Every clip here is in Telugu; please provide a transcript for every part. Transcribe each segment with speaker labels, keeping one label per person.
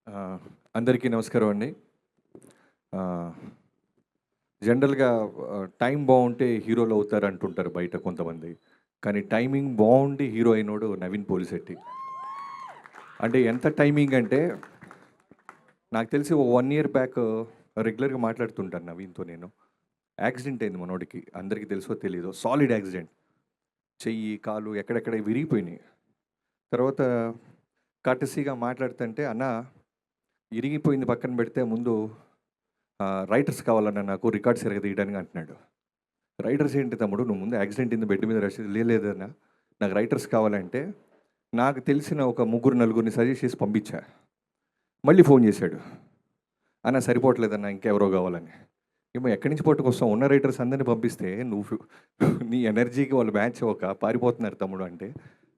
Speaker 1: ఆ, అందరికీ నమస్కారం అండి. ఆ, జనరల్గా టైం బాగుంటే హీరోలు అవుతారు అంటుంటారు బయట కొంతమంది. కానీ టైమింగ్ బాగుండి హీరో అయినోడు నవీన్ పోలిశెట్టి. అంటే ఎంత టైమింగ్ అంటే నాకు తెలిసి ఓ 1 ఇయర్ బ్యాక్ రెగ్యులర్గా మాట్లాడుతుంటాను నవీన్తో నేను. యాక్సిడెంట్ అయింది మనోడికి, అందరికీ తెలుసో తెలియదో, సాలిడ్ యాక్సిడెంట్. చెయ్యి కాలు ఎక్కడెక్కడ విరిగిపోయినాయి. తర్వాత కటసీగా మాట్లాడుతుంటే అన్న ఇరిగిపోయింది పక్కన పెడితే ముందు రైటర్స్ కావాలన్నా నాకు రికార్డ్స్ తీయడానికి అంటున్నాడు. రైటర్స్ ఏంటి తమ్ముడు, నువ్వు ముందు యాక్సిడెంట్ అయింది బెడ్ మీద రష్ లేదన్నా, నాకు రైటర్స్ కావాలంటే నాకు తెలిసిన ఒక ముగ్గురు నలుగురిని సజెస్ట్ చేసి పంపించా. మళ్ళీ ఫోన్ చేశాడు, అన్న సరిపోవట్లేదన్నా ఇంకెవరో కావాలని. ఏమో ఎక్కడి నుంచి పట్టుకొస్తాం, ఉన్న రైటర్స్ అందరినీ పంపిస్తే నువ్వు నీ ఎనర్జీకి వాళ్ళు మ్యాచ్ అవ్వక పారిపోతున్నారు తమ్ముడు అంటే.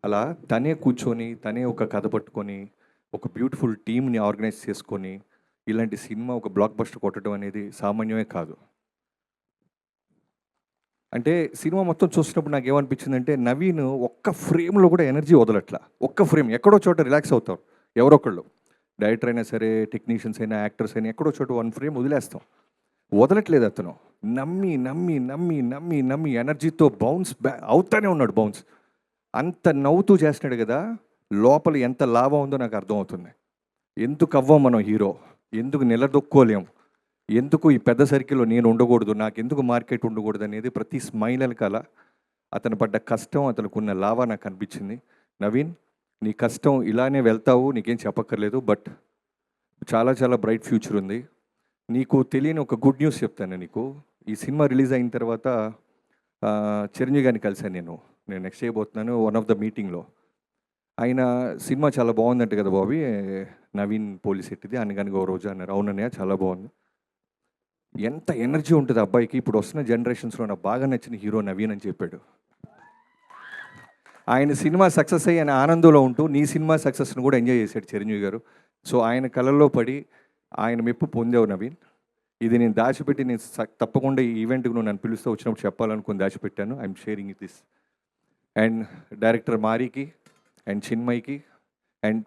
Speaker 1: అలా తనే కూర్చొని తనే ఒక కథ పట్టుకొని ఒక బ్యూటిఫుల్ టీమ్ని ఆర్గనైజ్ చేసుకొని ఇలాంటి సినిమా ఒక బ్లాక్ బస్టర్ కొట్టడం అనేది సామాన్యమే కాదు. అంటే సినిమా మొత్తం చూసినప్పుడు నాకు ఏమనిపించిందంటే నవీన్ ఒక్క ఫ్రేమ్లో కూడా ఎనర్జీ వదలట్లా. ఒక్క ఫ్రేమ్ ఎక్కడో చోట రిలాక్స్ అవుతారు ఎవరొకళ్ళు, డైరెక్టర్ అయినా సరే, టెక్నీషియన్స్ అయినా, యాక్టర్స్ అయినా, ఎక్కడో చోట 1 ఫ్రేమ్ వదిలేస్తాం. వదలట్లేదు అతను. నమ్మి నమ్మి నమ్మి నమ్మి నమ్మి ఎనర్జీతో బౌన్స్ అవుతానే ఉన్నాడు. బౌన్స్ అంత నవ్వుతూ చేస్తున్నాడు కదా, లోపల ఎంత లాభం ఉందో నాకు అర్థమవుతుంది. ఎందుకు అవ్వం మనం హీరో, ఎందుకు నిలదొక్కోలేం, ఎందుకు ఈ పెద్ద సర్కిల్లో నేను ఉండకూడదు, నాకు ఎందుకు మార్కెట్ ఉండకూడదు అనేది ప్రతి స్మైల్ వెనకాల అతను పడ్డ కష్టం, అతనుకున్న లాభ నాకు అనిపించింది. నవీన్, నీ కష్టం ఇలానే వెళ్తావు, నీకేం చెప్పక్కర్లేదు. బట్ చాలా చాలా బ్రైట్ ఫ్యూచర్ ఉంది. నీకు తెలియని ఒక గుడ్ న్యూస్ చెప్తాను నీకు. ఈ సినిమా రిలీజ్ అయిన తర్వాత చిరంజీవి గారిని కలిశాను నేను నెక్స్ట్ చేయబోతున్నాను వన్ ఆఫ్ ద మీటింగ్లో. ఆయన సినిమా చాలా బాగుందంట కదా బాబీ, నవీన్ పోలిశెట్టిది అనగానే ఓ రోజు అన్నారు. అవునన్నయ్య చాలా బాగుంది. ఎంత ఎనర్జీ ఉంటుంది అబ్బాయికి, ఇప్పుడు వస్తున్న జనరేషన్స్లో నాకు బాగా నచ్చిన హీరో నవీన్ అని చెప్పాడు. ఆయన సినిమా సక్సెస్ అయ్యి ఆయన ఆనందంలో ఉంటూ నీ సినిమా సక్సెస్ను కూడా ఎంజాయ్ చేశాడు చిరంజీవి గారు. సో ఆయన కళల్లో పడి ఆయన మెప్పు పొందావు నవీన్. ఇది నేను దాచిపెట్టి నేను తప్పకుండా ఈ ఈవెంట్కి నువ్వు నన్ను పిలుస్తూ వచ్చినప్పుడు చెప్పాలనుకుని దాచిపెట్టాను. I'm sharing it this. And director మారీకి అండ్ చిన్మయ్కి అండ్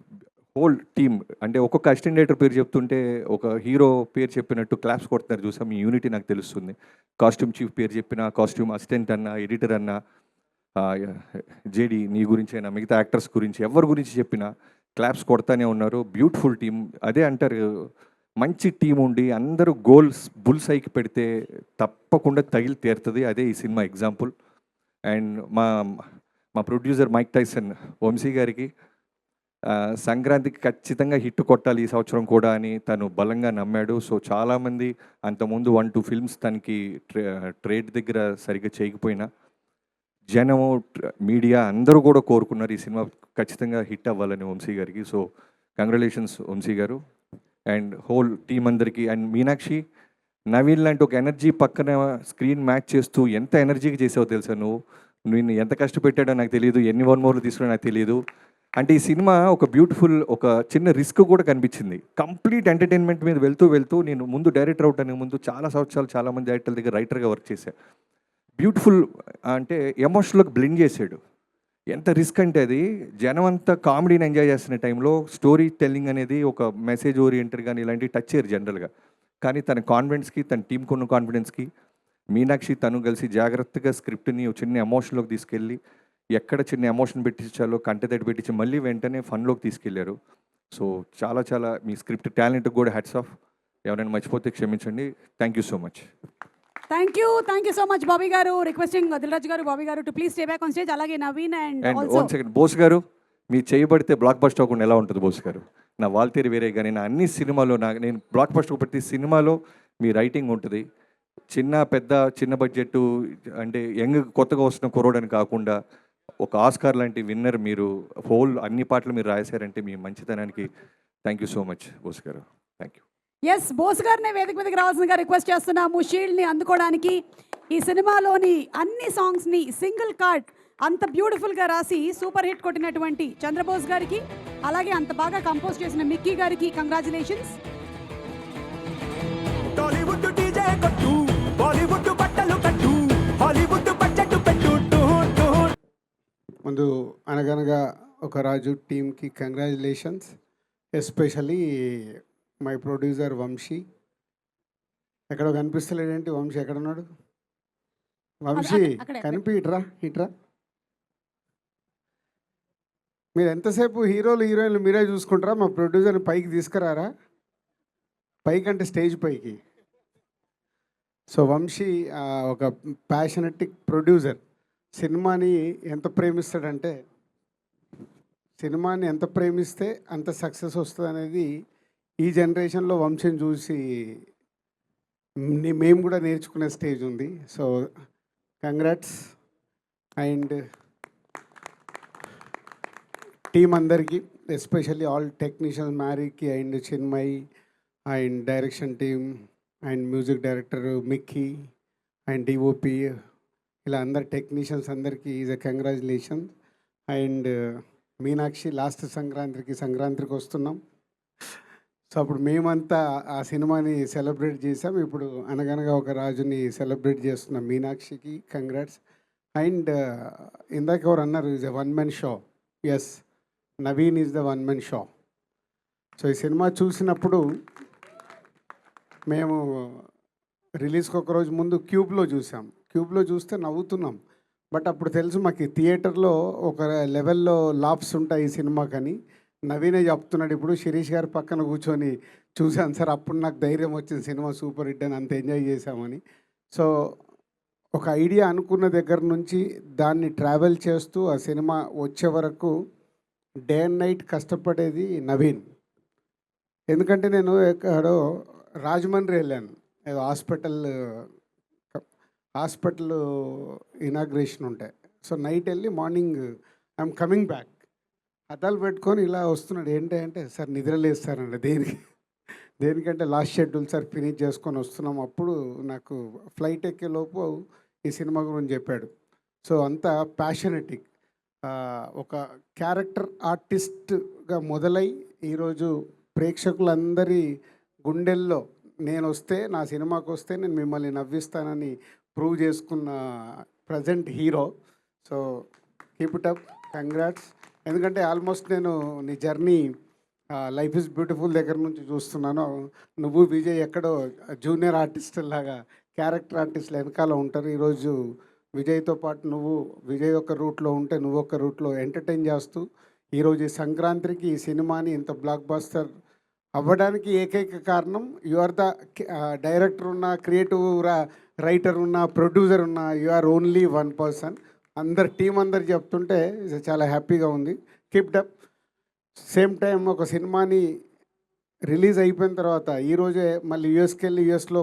Speaker 1: హోల్ టీమ్, అంటే ఒక్కొక్క అసిస్టెంట్ డైరెక్టర్ పేరు చెప్తుంటే ఒక హీరో పేరు చెప్పినట్టు క్లాప్స్ కొడుతున్నారు చూసాం. మీ యూనిటీ నాకు తెలుస్తుంది. కాస్ట్యూమ్ చీఫ్ పేరు చెప్పిన, కాస్ట్యూమ్ అసిస్టెంట్ అన్న, ఎడిటర్ అన్న, జేడి నీ గురించి అయినా, మిగతా యాక్టర్స్ గురించి ఎవరి గురించి చెప్పినా క్లాప్స్ కొడతానే ఉన్నారు. Beautiful team. అదే అంటారు, మంచి టీం ఉండి అందరూ గోల్స్ బుల్ సైకి పెడితే తప్పకుండా తగిలి తీరుతుంది. అదే ఈ సినిమా ఎగ్జాంపుల్. అండ్ మా ప్రొడ్యూసర్ మైక్ టైసన్ వంశీ గారికి సంక్రాంతికి ఖచ్చితంగా హిట్ కొట్టాలి ఈ సంవత్సరం కూడా అని తను బలంగా నమ్మాడు. సో చాలామంది అంతకుముందు 1-2 ఫిల్మ్స్ తనకి ట్రేడ్ దగ్గర సరిగ్గా చేయకపోయినా జనము, మీడియా అందరూ కూడా కోరుకున్నారు ఈ సినిమా ఖచ్చితంగా హిట్ అవ్వాలని వంశీ గారికి. సో కంగ్రాచులేషన్స్ వంశీ గారు అండ్ హోల్ టీం అందరికీ. అండ్ మీనాక్షి, నవీన్ లాంటి ఒక ఎనర్జీ పక్కన స్క్రీన్ మ్యాచ్ చేస్తూ ఎంత ఎనర్జీగా చేసావో తెలుసా నువ్వు. నేను ఎంత కష్టపెట్టాడో నాకు తెలియదు, ఎన్ని 1 మోర్లు తీసుకున్నా నాకు తెలియదు. అంటే ఈ సినిమా ఒక బ్యూటిఫుల్, ఒక చిన్న రిస్క్ కూడా కనిపించింది. కంప్లీట్ ఎంటర్టైన్మెంట్ మీద వెళ్తూ వెళ్తూ నేను ముందు డైరెక్టర్ అవడానికి ముందు చాలా సంవత్సరాలు చాలామంది డైరెక్టర్ల దగ్గర రైటర్గా వర్క్ చేశాను. బ్యూటిఫుల్ అంటే ఎమోషనల్గా బ్లెండ్ చేశాడు. ఎంత రిస్క్ అంటే అది జనం అంతా కామెడీని ఎంజాయ్ చేస్తున్న టైంలో స్టోరీ టెల్లింగ్ అనేది ఒక మెసేజ్ ఓరియంటెడ్ కానీ ఇలాంటివి టచ్ చేయరు జనరల్గా. కానీ తన కాన్ఫిడెన్స్కి, తన టీంకు ఉన్న కాన్ఫిడెన్స్కి మీనాక్షి తను కలిసి జాగ్రత్తగా స్క్రిప్ట్ని చిన్న ఎమోషన్లోకి తీసుకెళ్ళి ఎక్కడ చిన్న ఎమోషన్ పెట్టించాలో కంటెతడి పెట్టించి మళ్ళీ వెంటనే ఫన్లోకి తీసుకెళ్లారు. సో చాలా చాలా మీ స్క్రిప్ట్ టాలెంట్కి కూడా హ్యాట్స్ ఆఫ్. ఎవరైనా మర్చిపోతే క్షమించండి. Thank you so much.
Speaker 2: Thank you so much Bobby గారు. రిక్వెస్టింగ్ దిల్రాజ్ గారు, బాబీ గారు to please stay back on stage. అలాగే Naveen and
Speaker 1: one second, Bose గారు మీ చేయబడితే బ్లాక్ బస్టర్ అవ్వకుండా ఎలా ఉంటుంది బోస్ గారు? నా వాల్తేరి వేరే కానీ నా అన్ని సినిమాలో నేను బ్లాక్ బస్టర్ ప్రతి సినిమాలో మీ రైటింగ్ ఉంటుంది. చిన్న పెద్ద చిన్న బడ్జెట్ అంటే యంగ్ కొత్తగా వస్తున్న కుర్రోడని కాకుండా ఒక ఆస్కార్ లాంటి విన్నర్ మీరు. హోల్ అన్ని పాటలు మీరు రాశారంటే మీ మంచితనానికి thank you so much Bose గారు. Thank you.
Speaker 2: ఎస్, బోస్ గారినే వేదిక మీదకి రావాల్సిందిగా రిక్వెస్ట్ చేస్తున్నాము. షీల్డ్ని అందుకోవడానికి ఈ సినిమాలోని అన్ని సాంగ్స్ని సింగిల్ కార్డ్ అంత బ్యూటిఫుల్గా రాసి సూపర్ హిట్ కొట్టినటువంటి చంద్రబోస్ గారికి, అలాగే అంత బాగా కంపోజ్ చేసిన మిక్కీ గారికి కంగ్రాచులేషన్స్.
Speaker 3: ముందు అనగనగా ఒక రాజు టీంకి congratulations. Especially my producer Vamsi. ఎక్కడో కనిపిస్తలేడేంటి వంశీ? ఎక్కడున్నాడు వంశీ?
Speaker 2: అక్కడే.
Speaker 3: కనిపి ఇట్రా ఇట్రా. మీరు ఎంతసేపు హీరోలు హీరోయిన్లు మీరే చూసుకుంటారా? మా ప్రొడ్యూసర్ని పైకి తీసుకురారా? పైకి అంటే స్టేజ్ పైకి. సో వంశీ ఒక ప్యాషనెటిక్ ప్రొడ్యూసర్. సినిమాని ఎంత ప్రేమిస్తాడంటే, సినిమాని ఎంత ప్రేమిస్తే అంత సక్సెస్ వస్తుంది అనేది ఈ జనరేషన్లో వంశీని చూసి మేము కూడా నేర్చుకునే స్టేజ్ ఉంది. So congrats. అండ్ టీం అందరికీ, ఎస్పెషల్లీ ఆల్ టెక్నీషియన్స్, మ్యారీకి and Chinmayi and direction team and music director Mickey and DOP, ఇలా అందరు టెక్నీషియన్స్ అందరికీ is a congratulation. And Meenakshi last సంక్రాంతికి వస్తున్నాం. సో అప్పుడు మేమంతా ఆ సినిమాని సెలబ్రేట్ చేసాం. ఇప్పుడు అనగనగా ఒక రాజుని సెలబ్రేట్ చేస్తున్నాం. మీనాక్షికి కంగ్రాట్స్. అండ్ ఇందాక ఎవరు అన్నారు is a one man show. Yes, Naveen is the one man show. So ఈ సినిమా చూసినప్పుడు మేము రిలీజ్కి ఒక రోజు ముందు క్యూబ్లో చూసాం. క్యూబ్లో చూస్తే నవ్వుతున్నాం. బట్ అప్పుడు తెలుసు మాకు థియేటర్లో ఒక లెవెల్లో లాప్స్ ఉంటాయి ఈ సినిమాకని. నవీనే చెప్తున్నాడు ఇప్పుడు, శిరీష్ గారి పక్కన కూర్చొని చూశాను సార్, అప్పుడు నాకు ధైర్యం వచ్చింది సినిమా సూపర్ హిట్ అని, అంత ఎంజాయ్ చేశామని. సో ఒక ఐడియా అనుకున్న దగ్గర నుంచి దాన్ని ట్రావెల్ చేస్తూ ఆ సినిమా వచ్చే వరకు డే అండ్ నైట్ కష్టపడేది నవీన్. ఎందుకంటే నేను ఎక్కడో రాజమండ్రి వెళ్ళాను, ఏదో హాస్పిటల్ ఇనాగ్రేషన్ ఉంటాయి. సో నైట్ వెళ్ళి మార్నింగ్ ఐఎమ్ కమింగ్ బ్యాక్, అద్దాలు పెట్టుకొని ఇలా వస్తున్నాడు. ఏంటి అంటే సార్ నిద్రలేస్తారండి. దేనికంటే లాస్ట్ షెడ్యూల్ సార్ ఫినిష్ చేసుకొని వస్తున్నాం. అప్పుడు నాకు ఫ్లైట్ ఎక్కేలోపు ఈ సినిమా గురించి చెప్పాడు. సో అంత ప్యాషనెటిక్, ఒక క్యారెక్టర్ ఆర్టిస్ట్గా మొదలై ఈరోజు ప్రేక్షకులందరి గుండెల్లో నేను వస్తే, నా సినిమాకి వస్తే నేను మిమ్మల్ని నవ్విస్తానని ప్రూవ్ చేసుకున్న present hero. So keep it up, congrats. ఎందుకంటే ఆల్మోస్ట్ నేను నీ జర్నీ లైఫ్ ఈజ్ బ్యూటిఫుల్ దగ్గర నుంచి చూస్తున్నాను. నువ్వు విజయ్ ఎక్కడో జూనియర్ ఆర్టిస్ట్ లాగా క్యారెక్టర్ ఆర్టిస్టులు వెనకాల ఉంటారు. ఈరోజు విజయ్తో పాటు నువ్వు విజయ్ ఒక రూట్లో ఉంటే నువ్వు ఒక రూట్లో ఎంటర్టైన్ చేస్తూ ఈరోజు ఈ సంక్రాంతికి ఈ సినిమాని ఇంత బ్లాక్ బస్టర్ అవ్వడానికి ఏకైక కారణం యు ఆర్ ద డైరెక్టర్ ఉన్న, క్రియేటివ్ రైటర్ ఉన్న, ప్రొడ్యూసర్ ఉన్న, you are only one person. అందరు టీం అందరు చెప్తుంటే చాలా హ్యాపీగా ఉంది. Keep up. సేమ్ టైం ఒక సినిమాని రిలీజ్ అయిపోయిన తర్వాత ఈరోజే మళ్ళీ యూఎస్కి వెళ్ళి యూఎస్లో